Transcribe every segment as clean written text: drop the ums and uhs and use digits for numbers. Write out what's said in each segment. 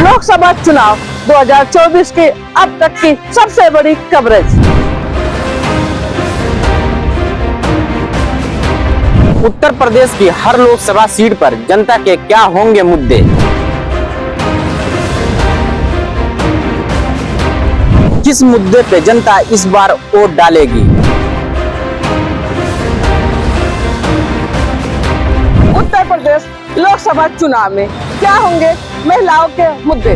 लोकसभा चुनाव 2024 की अब तक की सबसे बड़ी कवरेज। उत्तर प्रदेश की हर लोकसभा सीट पर जनता के क्या होंगे मुद्दे। किस मुद्दे पे जनता इस बार वोट डालेगी। उत्तर प्रदेश लोकसभा चुनाव में क्या होंगे महिलाओं के मुद्दे।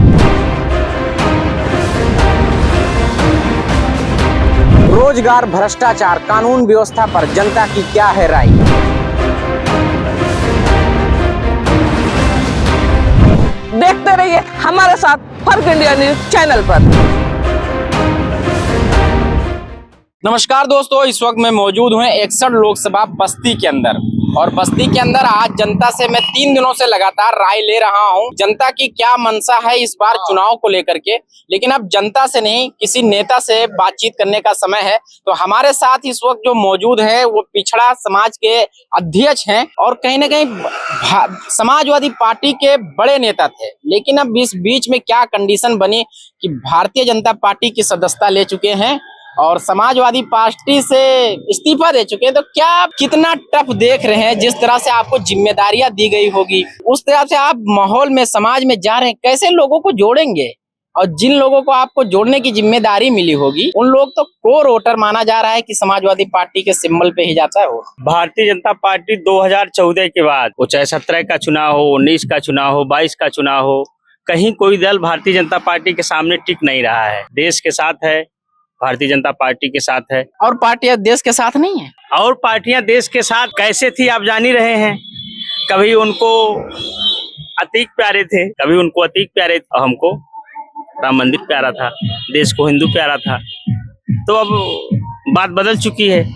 रोजगार, भ्रष्टाचार, कानून व्यवस्था पर जनता की क्या है राय। देखते रहिए हमारे साथ फर्क इंडिया न्यूज चैनल पर। नमस्कार दोस्तों, इस वक्त मैं मौजूद हूँ 61 लोकसभा बस्ती के अंदर। और बस्ती के अंदर आज जनता से मैं 3 दिनों से लगातार राय ले रहा हूँ जनता की क्या मंशा है इस बार चुनाव को लेकर के। लेकिन अब जनता से नहीं, किसी नेता से बातचीत करने का समय है। तो हमारे साथ इस वक्त जो मौजूद है वो पिछड़ा समाज के अध्यक्ष हैं और कहीं ना कहीं समाजवादी पार्टी के बड़े नेता थे। लेकिन अब इस बीच में क्या कंडीशन बनी कि भारतीय जनता पार्टी की सदस्यता ले चुके हैं और समाजवादी पार्टी से इस्तीफा दे चुके हैं। तो क्या आप कितना टफ देख रहे हैं, जिस तरह से आपको जिम्मेदारियां दी गई होगी उस तरह से आप माहौल में, समाज में जा रहे हैं, कैसे लोगों को जोड़ेंगे। और जिन लोगों को आपको जोड़ने की जिम्मेदारी मिली होगी उन लोग तो कोर वोटर माना जा रहा है कि समाजवादी पार्टी के सिंबल पे ही जाता है वो। भारतीय जनता पार्टी 2014 के बाद, वो चाहे 17 का चुनाव हो, 19 का चुनाव हो, 22 का चुनाव हो, कहीं कोई दल भारतीय जनता पार्टी के सामने टिक नहीं रहा है। देश के साथ है, भारतीय जनता पार्टी के साथ है। और पार्टियां देश के साथ नहीं है। और पार्टियां देश के साथ कैसे थी आप जान ही रहे हैं। कभी उनको अतीक प्यारे थे, कभी उनको अतीक प्यारे थे। हमको राम मंदिर प्यारा था, देश को हिंदू प्यारा था। तो अब बात बदल चुकी है।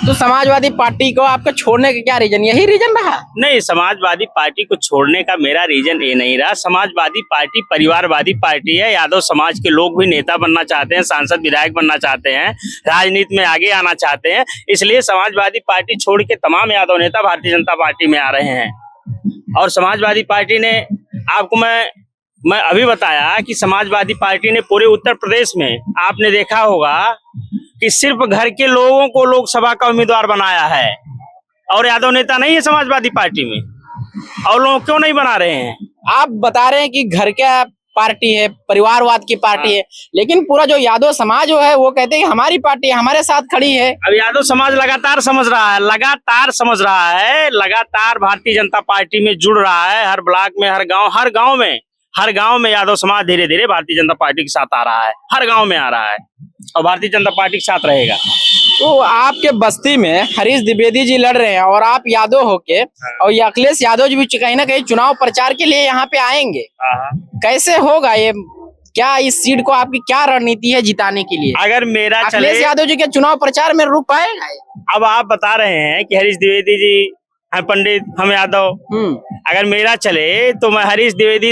तो समाजवादी पार्टी को आपका छोड़ने का क्या रीजन, यही रीजन रहा? नहीं, समाजवादी पार्टी को छोड़ने का मेरा रीजन ये नहीं रहा। समाजवादी पार्टी परिवारवादी पार्टी है। यादव समाज के लोग भी नेता बनना चाहते हैं, सांसद विधायक बनना चाहते हैं, राजनीति में आगे आना चाहते हैं। इसलिए समाजवादी पार्टी छोड़ के तमाम यादव नेता भारतीय जनता पार्टी में आ रहे हैं। और समाजवादी पार्टी ने, आपको मैं अभी बताया कि समाजवादी पार्टी ने पूरे उत्तर प्रदेश में आपने देखा होगा कि सिर्फ घर के लोगों को लोकसभा का उम्मीदवार बनाया है और यादव नेता नहीं है समाजवादी पार्टी में। और लोग क्यों नहीं बना रहे हैं? आप बता रहे हैं कि घर का पार्टी है, परिवारवाद की पार्टी है, लेकिन पूरा जो यादव समाज जो है वो कहते हैं कि हमारी पार्टी हमारे साथ खड़ी है। अब यादव समाज लगातार समझ रहा है, लगातार भारतीय जनता पार्टी में जुड़ रहा है। हर ब्लॉक में, हर गांव में यादव समाज धीरे धीरे भारतीय जनता पार्टी के साथ आ रहा है। हर गांव में आ रहा है और भारतीय जनता पार्टी के साथ रहेगा। तो आपके बस्ती में हरीश द्विवेदी जी लड़ रहे हैं और आप यादव होके, और ये अखिलेश यादव जी भी कहीं ना कहीं चुनाव प्रचार के लिए यहाँ पे आएंगे। कैसे होगा ये? क्या इस सीट को आपकी क्या रणनीति है जिताने के लिए? अगर मेरा अखिलेश यादव जी के चुनाव प्रचार में रुक पाएगा? अब आप बता रहे हैं कि हरीश द्विवेदी जी हैं पंडित, हम यादव। अगर मेरा चले तो मैं हरीश द्विवेदी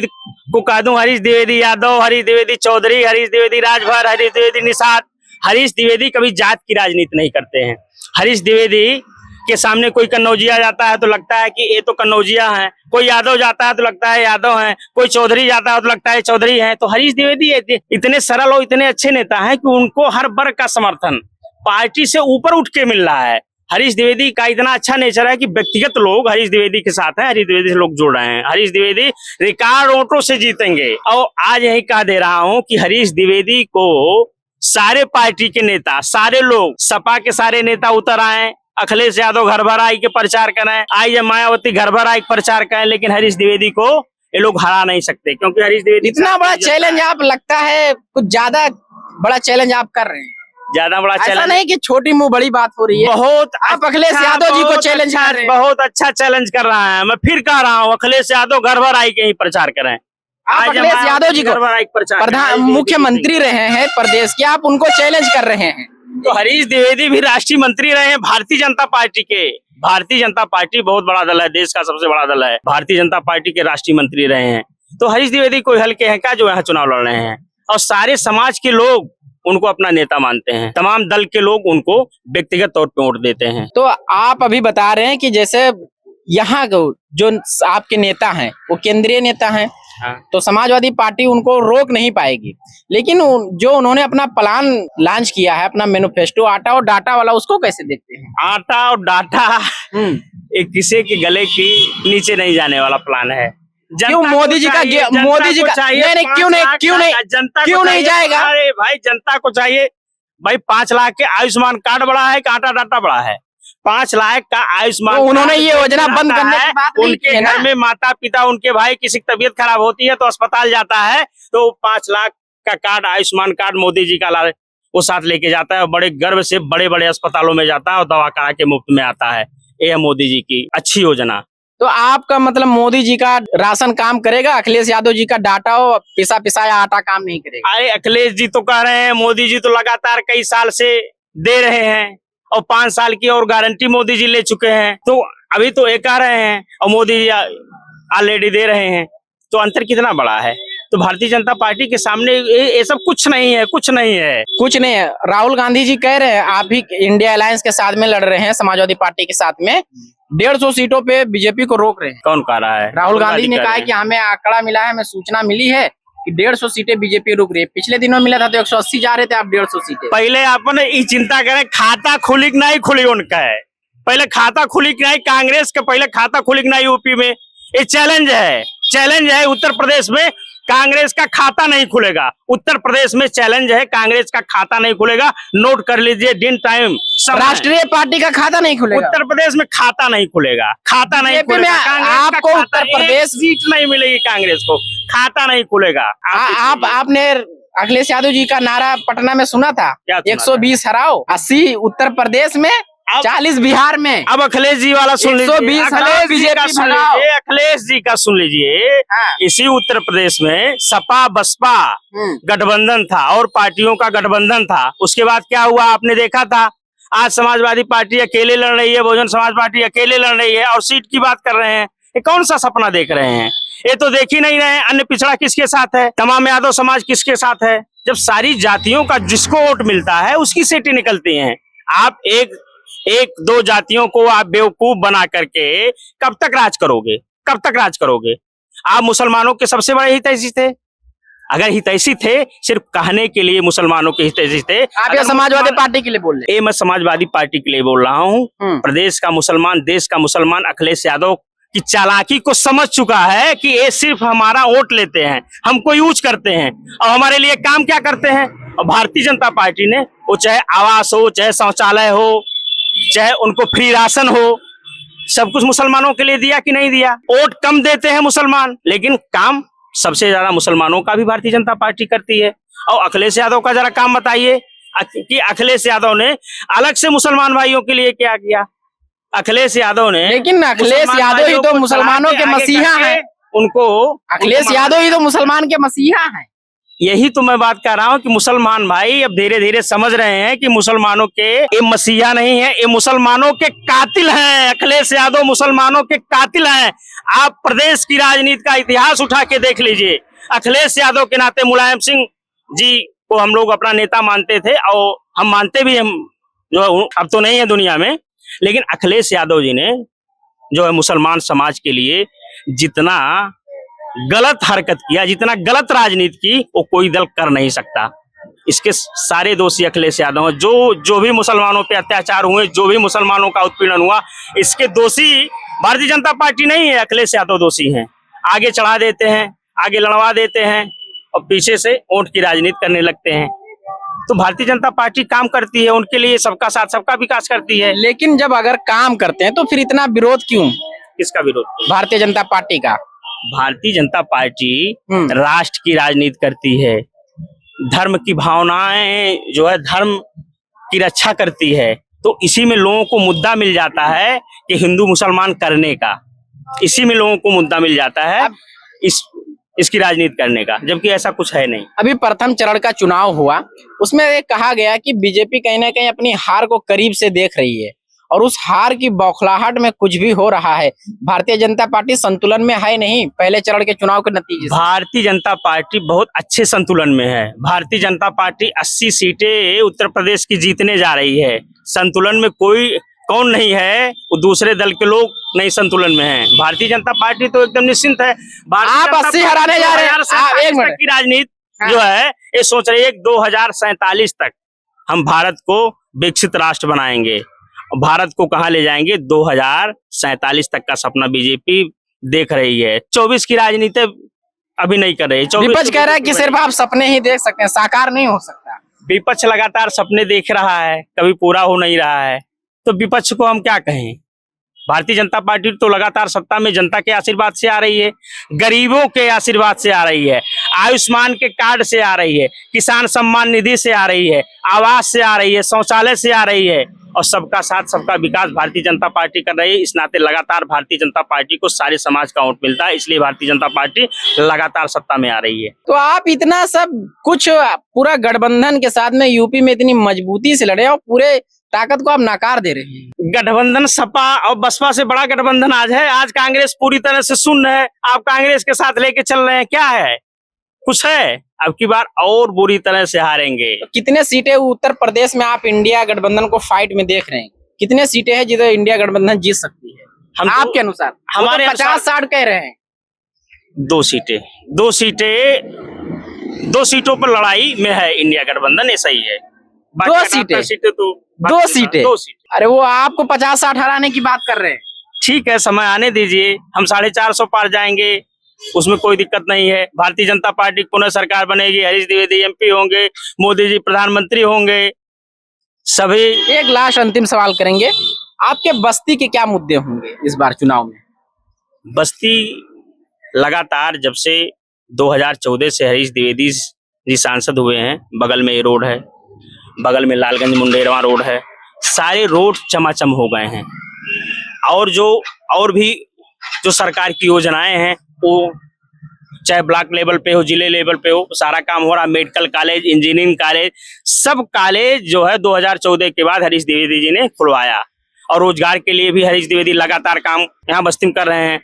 को कह दूं हरीश द्विवेदी यादव, हरीश द्विवेदी चौधरी, हरीश द्विवेदी राजभर, हरीश द्विवेदी निषाद। हरीश द्विवेदी कभी जात की राजनीति नहीं करते हैं। हरीश द्विवेदी के सामने कोई कन्नौजिया जाता है तो लगता है कि ये तो कन्नौजिया हैं, कोई यादव जाता है तो लगता है यादव हैं, कोई चौधरी जाता है तो लगता है चौधरी हैं। तो हरीश द्विवेदी इतने सरल और इतने अच्छे नेता हैं कि उनको हर वर्ग का समर्थन पार्टी से ऊपर उठ के मिल रहा है। हरीश द्विवेदी का इतना अच्छा नेचर है कि व्यक्तिगत लोग हरीश द्विवेदी के साथ हैं, हरीश द्विवेदी से लोग जुड़ रहे हैं। हरीश द्विवेदी रिकॉर्ड वोटों से जीतेंगे। और आज यही कह दे रहा हूं कि हरीश द्विवेदी को सारे पार्टी के नेता, सारे लोग, सपा के सारे नेता उतर आए। अखिलेश यादव घर भर आई के प्रचार करें, आई या मायावती घर भर आई प्रचार करें, लेकिन हरीश द्विवेदी को ये लोग हरा नहीं सकते, क्योंकि हरीश द्विवेदी इतना बड़ा चैलेंज आप, लगता है कुछ ज्यादा बड़ा चैलेंज आप कर रहे हैं। ज्यादा बड़ा चैलेंज नहीं कि छोटी मुंह बड़ी बात हो रही है। बहुत आप अखिलेश यादव जी को चैलेंज कर रहे हैं। बहुत अच्छा चैलेंज कर रहा है। मैं फिर कह रहा हूँ, अखिलेश यादव घर भर आई के ही प्रचार करें। आप अखिलेश यादव जी को प्रधान मुख्यमंत्री रहे हैं प्रदेश के, आप उनको चैलेंज कर रहे हैं। तो हरीश द्विवेदी भी राष्ट्रीय मंत्री रहे हैं भारतीय जनता पार्टी के। भारतीय जनता पार्टी बहुत बड़ा दल है, देश का सबसे बड़ा दल है। भारतीय जनता पार्टी के राष्ट्रीय मंत्री रहे हैं। तो हरीश द्विवेदी कोई हल्के हैं क्या जो यहाँ चुनाव लड़ रहे हैं? और सारे समाज के लोग उनको अपना नेता मानते हैं। तमाम दल के लोग उनको व्यक्तिगत तौर पे वोट देते हैं। तो आप अभी बता रहे हैं कि जैसे यहाँ जो आपके नेता हैं वो केंद्रीय नेता हैं, तो समाजवादी पार्टी उनको रोक नहीं पाएगी। लेकिन जो उन्होंने अपना प्लान लॉन्च किया है, अपना मैनिफेस्टो आटा और डाटा वाला, उसको कैसे देखते हैं? आटा और डाटा एक किसी के गले की नीचे नहीं जाने वाला प्लान है। क्यों मोदी जी का नहीं, क्यों नहीं जाएगा? अरे भाई, जनता को चाहिए भाई 5 लाख के आयुष्मान कार्ड बड़ा है कि आटा डाटा बड़ा है? 5 लाख का आयुष्मान तो उन्होंने ये योजना बंद करने की बात नहीं की उनके है ना? घर में माता पिता, उनके भाई किसी की तबीयत खराब होती है तो अस्पताल जाता है, तो 5 लाख का कार्ड, आयुष्मान कार्ड मोदी जी का वो साथ लेके जाता है और बड़े गर्व से बड़े बड़े अस्पतालों में जाता है और दवा करा के मुफ्त में आता है। ये है मोदी जी की अच्छी योजना। तो आपका मतलब मोदी जी का राशन काम करेगा, अखिलेश यादव जी का डाटा और पिसा पिसाया आटा काम नहीं करेगा? अरे अखिलेश जी तो कह रहे हैं, मोदी जी तो लगातार कई साल से दे रहे हैं और 5 साल की और गारंटी मोदी जी ले चुके हैं, तो अभी तो ये कह रहे हैं और मोदी जी ऑलरेडी दे रहे हैं, तो अंतर कितना बड़ा है? तो भारतीय जनता पार्टी के सामने ये सब कुछ नहीं है, कुछ नहीं है, कुछ नहीं है। राहुल गांधी जी कह रहे हैं आप ही इंडिया अलायंस के साथ में लड़ रहे हैं, समाजवादी पार्टी के साथ में 150 सीटों पे बीजेपी को रोक रहे हैं। कौन कह रहा है? राहुल गांधी ने कहा है कि हमें आंकड़ा मिला है, हमें सूचना मिली है कि 150 सीटें बीजेपी रोक रही है। पिछले दिनों मिला था तो 180 जा रहे थे, आप 150 सीटें। पहले अपन ये चिंता करें खाता खुली कि नहीं खुली, उनका है पहले खाता खुली कि नहीं, कांग्रेस के पहले खाता खुली कि नहीं यूपी में? ये चैलेंज है उत्तर प्रदेश में कांग्रेस का खाता नहीं खुलेगा। उत्तर प्रदेश में चैलेंज है, कांग्रेस का खाता नहीं खुलेगा। नोट कर लीजिए, दिन टाइम राष्ट्रीय पार्टी का खाता नहीं खुलेगा। उत्तर प्रदेश में खाता नहीं खुलेगा, खाता नहीं खुलेगा। आपको उत्तर प्रदेश सीट नहीं मिलेगी, कांग्रेस को खाता नहीं खुलेगा। आपने अखिलेश यादव जी का नारा पटना में सुना था, 120 हराओ, 80 उत्तर प्रदेश में, 40 बिहार में। अब अखिलेश जी वाला सुन लीजिए, अखिलेश जी का सुन लीजिए। हाँ। इसी उत्तर प्रदेश में सपा बसपा गठबंधन था और पार्टियों का गठबंधन था। उसके बाद क्या हुआ आपने देखा था? आज समाजवादी पार्टी अकेले लड़ रही है, बहुजन समाज पार्टी अकेले लड़ रही है और सीट की बात कर रहे हैं। ये कौन सा सपना देख रहे हैं? ये तो देख ही नहीं रहे हैं अन्य पिछड़ा किसके साथ है, तमाम यादव समाज किसके साथ है। जब सारी जातियों का जिसको वोट मिलता है उसकी सीटें निकलती हैं। आप एक दो जातियों को आप बेवकूफ बना करके कब तक राज करोगे? कब तक राज करोगे? आप मुसलमानों के सबसे बड़े हितैषी थे। अगर हितैषी थे, सिर्फ कहने के लिए मुसलमानों के हितैषी थे। आप ये समाजवादी पार्टी के लिए बोल रहे हैं? मैं समाजवादी पार्टी के लिए बोल रहा हूँ। प्रदेश का मुसलमान, देश का मुसलमान अखिलेश यादव की चालाकी को समझ चुका है कि ये सिर्फ हमारा वोट लेते हैं, हमको यूज करते हैं और हमारे लिए काम क्या करते हैं। और भारतीय जनता पार्टी ने, वो चाहे आवास हो, चाहे शौचालय हो, चाहे उनको फ्री राशन हो, सब कुछ मुसलमानों के लिए दिया कि नहीं दिया? वोट कम देते हैं मुसलमान, लेकिन काम सबसे ज्यादा मुसलमानों का भी भारतीय जनता पार्टी करती है। और अखिलेश यादव का जरा काम बताइए कि अखिलेश यादव ने अलग से मुसलमान भाइयों के लिए क्या किया? अखिलेश यादव ने, लेकिन अखिलेश यादव ही तो मुसलमानों के मसीहा हैं। उनको अखिलेश यादव ही तो मुसलमान के मसीहा हैं। यही तो मैं बात कर रहा हूँ कि मुसलमान भाई अब धीरे धीरे समझ रहे हैं कि मुसलमानों के ये मसीहा नहीं है, ये मुसलमानों के कातिल हैं। अखिलेश यादव मुसलमानों के कातिल हैं। आप प्रदेश की राजनीति का इतिहास उठा के देख लीजिए। अखिलेश यादव के नाते मुलायम सिंह जी को हम लोग अपना नेता मानते थे और हम मानते भी, हम जो अब तो नहीं है दुनिया में, लेकिन अखिलेश यादव जी ने जो है मुसलमान समाज के लिए जितना गलत हरकत किया, जितना गलत राजनीति की, वो कोई दल कर नहीं सकता। इसके सारे दोषी अखिलेश यादव हैं। जो भी मुसलमानों पे अत्याचार हुए, जो भी मुसलमानों का उत्पीड़न हुआ, इसके दोषी भारतीय जनता पार्टी नहीं है, अखिलेश यादव दोषी हैं। आगे चढ़ा देते हैं, आगे लड़वा देते हैं और पीछे से वोट की राजनीति करने लगते हैं। तो भारतीय जनता पार्टी काम करती है, उनके लिए सबका साथ सबका विकास करती है। लेकिन जब अगर काम करते हैं तो फिर इतना विरोध क्यों? किसका विरोध? भारतीय जनता पार्टी का। भारतीय जनता पार्टी राष्ट्र की राजनीति करती है, धर्म की भावनाएं जो है धर्म की रक्षा करती है। तो इसी में लोगों को मुद्दा मिल जाता है कि हिंदू मुसलमान करने का, इसी में लोगों को मुद्दा मिल जाता है इसकी राजनीति करने का, जबकि ऐसा कुछ है नहीं। अभी प्रथम चरण का चुनाव हुआ, उसमें कहा गया कि बीजेपी कहीं ना कहीं अपनी हार को करीब से देख रही है और उस हार की बौखलाहट में कुछ भी हो रहा है। भारतीय जनता पार्टी संतुलन में है नहीं पहले चरण के चुनाव के नतीजे से। भारतीय जनता पार्टी बहुत अच्छे संतुलन में है। भारतीय जनता पार्टी 80 सीटें उत्तर प्रदेश की जीतने जा रही है। संतुलन में कोई कौन नहीं है, वो दूसरे दल के लोग नहीं संतुलन में हैं। भारतीय जनता पार्टी तो एकदम निश्चिंत है। आप 80 हराने जा रहे हैं। एक मिनट की राजनीति जो है ये सोच रही है 2047 तक हम भारत को विकसित राष्ट्र बनाएंगे। भारत को कहाँ ले जाएंगे, 2047 तक का सपना बीजेपी देख रही है। 24 की राजनीति अभी नहीं कर रही है। विपक्ष कह रहा है कि सिर्फ आप सपने ही देख सकते हैं, साकार नहीं हो सकता। विपक्ष लगातार सपने देख रहा है, कभी पूरा हो नहीं रहा है, तो विपक्ष को हम क्या कहें। भारतीय जनता पार्टी तो लगातार सत्ता में जनता के आशीर्वाद से आ रही है, गरीबों के आशीर्वाद से आ रही है, आयुष्मान के कार्ड से आ रही है, किसान सम्मान निधि से आ रही है, आवास से आ रही है, शौचालय से आ रही है, और सबका साथ सबका विकास भारतीय जनता पार्टी कर रही है। इस नाते लगातार भारतीय जनता पार्टी को सारे समाज का वोट मिलता है, इसलिए भारतीय जनता पार्टी लगातार सत्ता में आ रही है। तो आप इतना सब कुछ पूरा गठबंधन के साथ में यूपी में इतनी मजबूती से लड़े और पूरे ताकत को आप नकार दे रहे हैं। गठबंधन सपा और बसपा से बड़ा गठबंधन आज है। आज कांग्रेस पूरी तरह से शून्य है, आप कांग्रेस के साथ लेके चल रहे हैं, क्या है, कुछ है? अब की बार और बुरी तरह से हारेंगे। तो कितने सीटें उत्तर प्रदेश में आप इंडिया गठबंधन को फाइट में देख रहे हैं? कितने सीटें हैं जिधर इंडिया गठबंधन जीत सकती है हम आपके अनुसार? हमारे 50-60 कह रहे हैं। 2 सीटों पर लड़ाई में है इंडिया गठबंधन, ऐसा ही है। 2 सीटें तो 2 सीटें। अरे वो आपको 50-60 हराने की बात कर रहे हैं। ठीक है, समय आने दीजिए, हम 450 पार जाएंगे, उसमें कोई दिक्कत नहीं है। भारतीय जनता पार्टी पुनः सरकार बनेगी, हरीश द्विवेदी एमपी होंगे, मोदी जी प्रधानमंत्री होंगे, सभी। एक लास्ट अंतिम सवाल करेंगे, आपके बस्ती के क्या मुद्दे होंगे इस बार चुनाव में? बस्ती लगातार जब से 2014 से हरीश द्विवेदी जी सांसद हुए हैं, बगल में ये रोड है, बगल में लालगंज मुंडेरवा रोड है, सारे रोड चमाचम हो गए हैं। और भी जो सरकार की योजनाएं हैं, वो चाहे ब्लॉक लेवल पे हो, जिले लेवल पे हो, सारा काम हो रहा। मेडिकल कॉलेज, इंजीनियरिंग कॉलेज, सब कॉलेज जो है 2014 के बाद हरीश द्विवेदी जी ने खुलवाया, और रोजगार के लिए भी हरीश द्विवेदी लगातार काम यहाँ बस्ती में कर रहे हैं।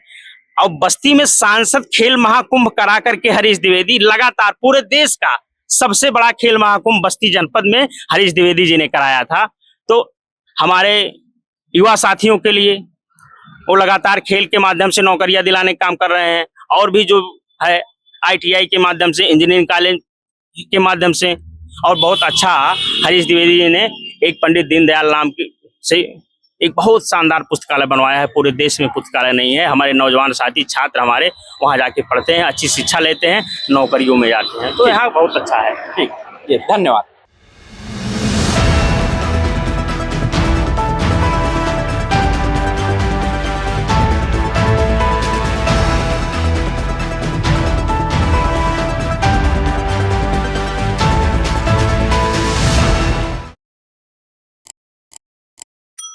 और बस्ती में सांसद खेल महाकुंभ करा करके हरीश द्विवेदी लगातार पूरे देश का सबसे बड़ा खेल महाकुंभ बस्ती जनपद में हरीश द्विवेदी जी ने कराया था। तो हमारे युवा साथियों के लिए वो लगातार खेल के माध्यम से नौकरियां दिलाने का काम कर रहे हैं, और भी जो है ITI के माध्यम से, इंजीनियरिंग कॉलेज के माध्यम से, और बहुत अच्छा हरीश द्विवेदी जी ने एक पंडित दीनदयाल नाम की से एक बहुत शानदार पुस्तकालय बनवाया है। पूरे देश में पुस्तकालय नहीं है। हमारे नौजवान साथी छात्र हमारे वहाँ जाके पढ़ते हैं, अच्छी शिक्षा लेते हैं, नौकरियों में जाते हैं, तो यहाँ बहुत अच्छा है। ठीक, धन्यवाद।